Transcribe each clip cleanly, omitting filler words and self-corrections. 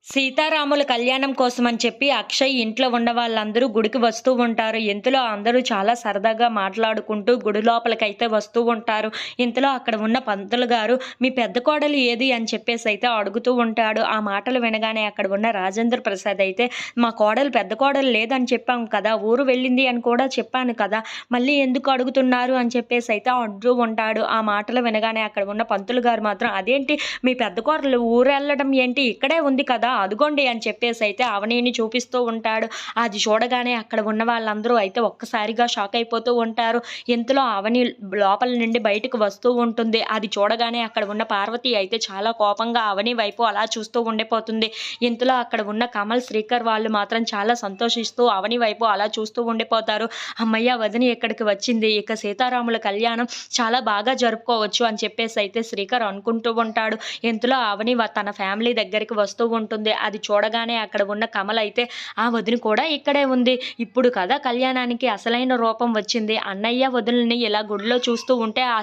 సీతారాముల కళ్యాణం కోసమని చెప్పి అక్షయ్ ఇంట్లో ఉన్న వాళ్ళందరూ గుడికి వస్తూ ఉంటారు. ఇంతలో అందరూ చాలా సరదాగా మాట్లాడుకుంటూ గుడి లోపలికైతే వస్తూ ఉంటారు. ఇంతలో అక్కడ ఉన్న పంతులు గారు, "మీ పెద్ద కోడలు ఏది?" అని చెప్పేసైతే అడుగుతూ ఉంటాడు. ఆ మాటలు వినగానే అక్కడ ఉన్న రాజేంద్ర ప్రసాద్ అయితే, "మా కోడలు పెద్ద కోడలు లేదని చెప్పాం కదా! ఊరు వెళ్ళింది అని కూడా చెప్పాను కదా! మళ్ళీ ఎందుకు అడుగుతున్నారు?" అని చెప్పేసైతే అంటూ ఉంటాడు. ఆ మాటలు వినగానే అక్కడ ఉన్న పంతులు గారు మాత్రం, "అదేంటి మీ పెద్ద కోడలు ఊరెళ్ళడం ఏంటి? ఇక్కడే ఉంది కదా! అదుగోండి" అని చెప్పేసైతే అవనిని చూపిస్తూ ఉంటాడు. అది చూడగానే అక్కడ ఉన్న వాళ్ళందరూ అయితే ఒక్కసారిగా షాక్ అయిపోతూ ఉంటారు. ఇంతలో అవని లోపల నుండి బయటకు వస్తూ ఉంటుంది. అది చూడగానే అక్కడ ఉన్న పార్వతి అయితే చాలా కోపంగా అవని వైపు అలా చూస్తూ ఉండిపోతుంది. ఇంతలో అక్కడ ఉన్న కమల్, శ్రీకర్ వాళ్ళు మాత్రం చాలా సంతోషిస్తూ అవని వైపు అలా చూస్తూ ఉండిపోతారు. హమ్మయ్య! వదిన ఇక్కడికి వచ్చింది. ఇక సీతారాముల కళ్యాణం చాలా బాగా జరుపుకోవచ్చు అని చెప్పేసైతే శ్రీకర్ అనుకుంటూ ఉంటాడు. ఇంతలో అవని తన ఫ్యామిలీ దగ్గరికి వస్తూ ఉంటుంది. అది చూడగానే అక్కడ ఉన్న కమల్ అయితే, "ఆ వదిన కూడా ఇక్కడే ఉంది. ఇప్పుడు కదా కళ్యాణానికి అసలైన రూపం వచ్చింది. అన్నయ్య, వదినల్ని ఇలా గుడిలో చూస్తూ ఉంటే ఆ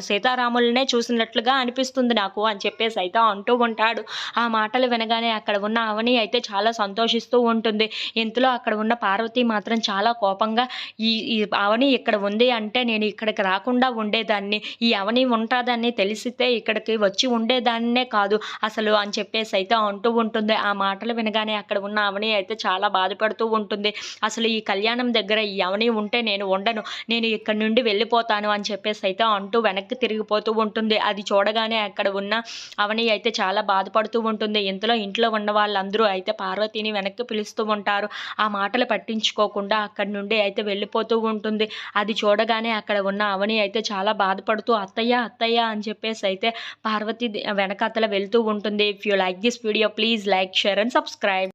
సీతారాములనే చూసినట్లుగా అనిపిస్తుంది నాకు" అని చెప్పేసైతే అంటూ ఉంటాడు. ఆ మాటలు వినగానే అక్కడ ఉన్న అవని అయితే చాలా సంతోషిస్తూ ఉంటుంది. ఇంతలో అక్కడ ఉన్న పార్వతి మాత్రం చాలా కోపంగా, "ఈ ఈ అవని ఇక్కడ ఉంది అంటే నేను ఇక్కడికి రాకుండా ఉండేదాన్ని. ఈ అవని ఉంటాదని తెలిసితే ఇక్కడికి వచ్చి ఉండేదాన్నే కాదు అసలు" అని చెప్పేసైతే అంటూ ఉంటుంది. ఆ మాటలు వినగానే అక్కడ ఉన్న అవని అయితే చాలా బాధపడుతూ ఉంటుంది. "అసలు ఈ కళ్యాణం దగ్గర ఈ అవని ఉంటే నేను ఉండను. నేను ఇక్కడి నుండి వెళ్ళిపోతాను" అని చెప్పేసైతే అంటూ వెనక్కి తిరిగిపోతూ ఉంటుంది. అది చూడగానే అక్కడ ఉన్న అవని అయితే చాలా బాధపడుతూ ఉంటుంది. ఇంతలో ఇంట్లో ఉన్న వాళ్ళందరూ అయితే పార్వతిని వెనక్కి పిలుస్తూ ఉంటారు. ఆ మాటలు పట్టించుకోకుండా అక్కడి నుండి అయితే వెళ్ళిపోతూ ఉంటుంది. అది చూడగానే అక్కడ ఉన్న అవని అయితే చాలా బాధపడుతూ, "అత్తయ్య, అత్తయ్య" అని చెప్పేసైతే పార్వతి వెనకాతల వెళ్తూ ఉంటుంది. If you like this video, please like, share and subscribe.